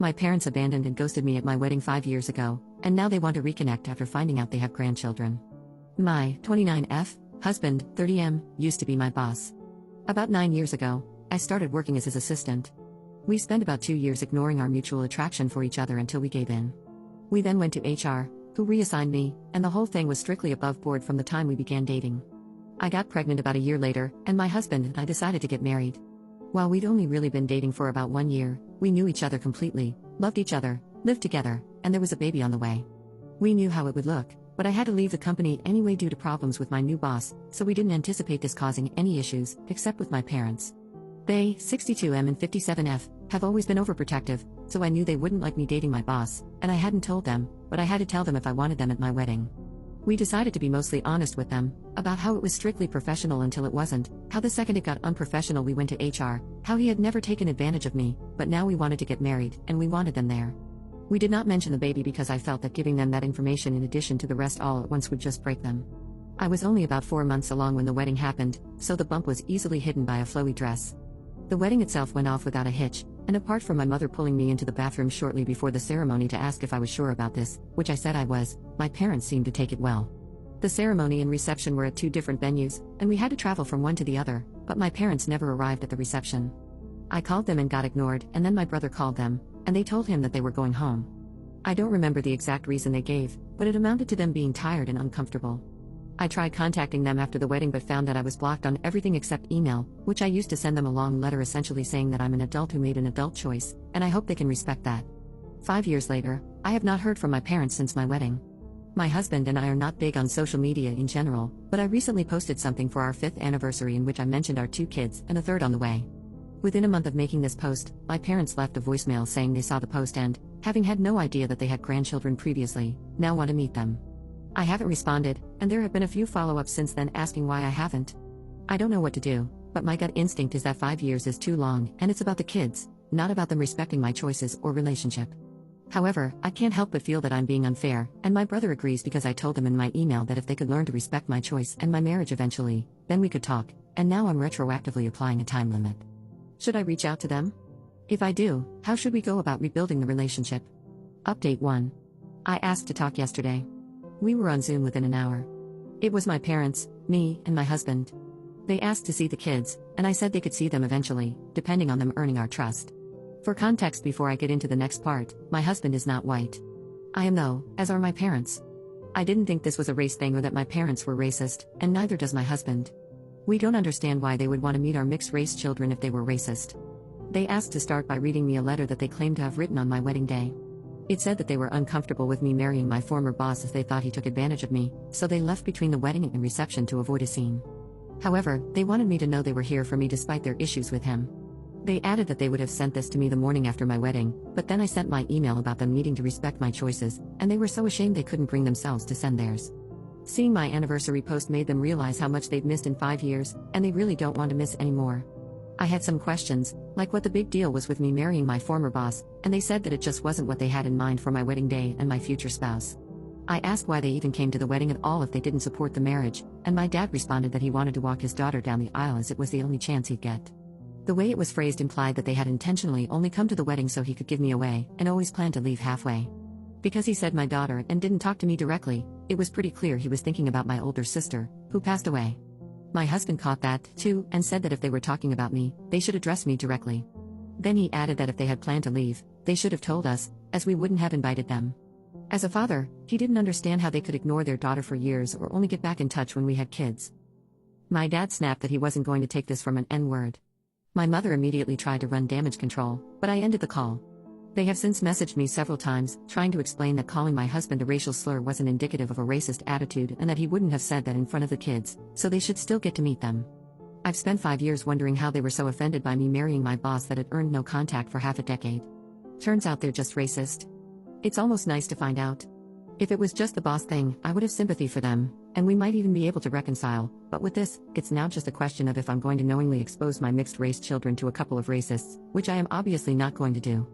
My parents abandoned and ghosted me at my wedding 5 years ago, and now they want to reconnect after finding out they have grandchildren. My 29F husband, 30M, used to be my boss. About 9 years ago, I started working as his assistant. We spent about 2 years ignoring our mutual attraction for each other until we gave in. We then went to HR, who reassigned me, and the whole thing was strictly above board from the time we began dating. I got pregnant about a year later, and my husband and I decided to get married. While we'd only really been dating for about 1 year, we knew each other completely, loved each other, lived together, and there was a baby on the way. We knew how it would look, but I had to leave the company anyway due to problems with my new boss, so we didn't anticipate this causing any issues, except with my parents. They, 62M and 57F, have always been overprotective, so I knew they wouldn't like me dating my boss, and I hadn't told them, but I had to tell them if I wanted them at my wedding. We decided to be mostly honest with them, about how it was strictly professional until it wasn't, how the second it got unprofessional we went to HR, how he had never taken advantage of me, but now we wanted to get married, and we wanted them there. We did not mention the baby because I felt that giving them that information in addition to the rest all at once would just break them. I was only about 4 months along when the wedding happened, so the bump was easily hidden by a flowy dress. The wedding itself went off without a hitch, and apart from my mother pulling me into the bathroom shortly before the ceremony to ask if I was sure about this, which I said I was, my parents seemed to take it well. The ceremony and reception were at 2 different venues, and we had to travel from one to the other, but my parents never arrived at the reception. I called them and got ignored, and then my brother called them, and they told him that they were going home. I don't remember the exact reason they gave, but it amounted to them being tired and uncomfortable. I tried contacting them after the wedding but found that I was blocked on everything except email, which I used to send them a long letter essentially saying that I'm an adult who made an adult choice, and I hope they can respect that. 5 years later, I have not heard from my parents since my wedding. My husband and I are not big on social media in general, but I recently posted something for our 5th anniversary in which I mentioned our 2 kids and a third on the way. Within a month of making this post, my parents left a voicemail saying they saw the post and, having had no idea that they had grandchildren previously, now want to meet them. I haven't responded, and there have been a few follow-ups since then asking why I haven't. I don't know what to do, but my gut instinct is that 5 years is too long, and it's about the kids, not about them respecting my choices or relationship. However, I can't help but feel that I'm being unfair, and my brother agrees because I told them in my email that if they could learn to respect my choice and my marriage eventually, then we could talk, and now I'm retroactively applying a time limit. Should I reach out to them? If I do, how should we go about rebuilding the relationship? Update 1. I asked to talk yesterday. We were on Zoom within an hour. It was my parents, me, and my husband. They asked to see the kids, and I said they could see them eventually, depending on them earning our trust. For context before I get into the next part, my husband is not white. I am though, as are my parents. I didn't think this was a race thing or that my parents were racist, and neither does my husband. We don't understand why they would want to meet our mixed-race children if they were racist. They asked to start by reading me a letter that they claimed to have written on my wedding day. It said that they were uncomfortable with me marrying my former boss as they thought he took advantage of me, so they left between the wedding and reception to avoid a scene. However, they wanted me to know they were here for me despite their issues with him. They added that they would have sent this to me the morning after my wedding, but then I sent my email about them needing to respect my choices, and they were so ashamed they couldn't bring themselves to send theirs. Seeing my anniversary post made them realize how much they've missed in 5 years, and they really don't want to miss anymore. I had some questions, like what the big deal was with me marrying my former boss, and they said that it just wasn't what they had in mind for my wedding day and my future spouse. I asked why they even came to the wedding at all if they didn't support the marriage, and my dad responded that he wanted to walk his daughter down the aisle as it was the only chance he'd get. The way it was phrased implied that they had intentionally only come to the wedding so he could give me away, and always planned to leave halfway. Because he said my daughter and didn't talk to me directly, it was pretty clear he was thinking about my older sister, who passed away. My husband caught that, too, and said that if they were talking about me, they should address me directly. Then he added that if they had planned to leave, they should have told us, as we wouldn't have invited them. As a father, he didn't understand how they could ignore their daughter for years or only get back in touch when we had kids. My dad snapped that he wasn't going to take this from an N-word. My mother immediately tried to run damage control, but I ended the call. They have since messaged me several times, trying to explain that calling my husband a racial slur wasn't indicative of a racist attitude and that he wouldn't have said that in front of the kids, so they should still get to meet them. I've spent 5 years wondering how they were so offended by me marrying my boss that had earned no contact for half a decade. Turns out they're just racist. It's almost nice to find out. If it was just the boss thing, I would have sympathy for them, and we might even be able to reconcile, but with this, it's now just a question of if I'm going to knowingly expose my mixed-race children to a couple of racists, which I am obviously not going to do.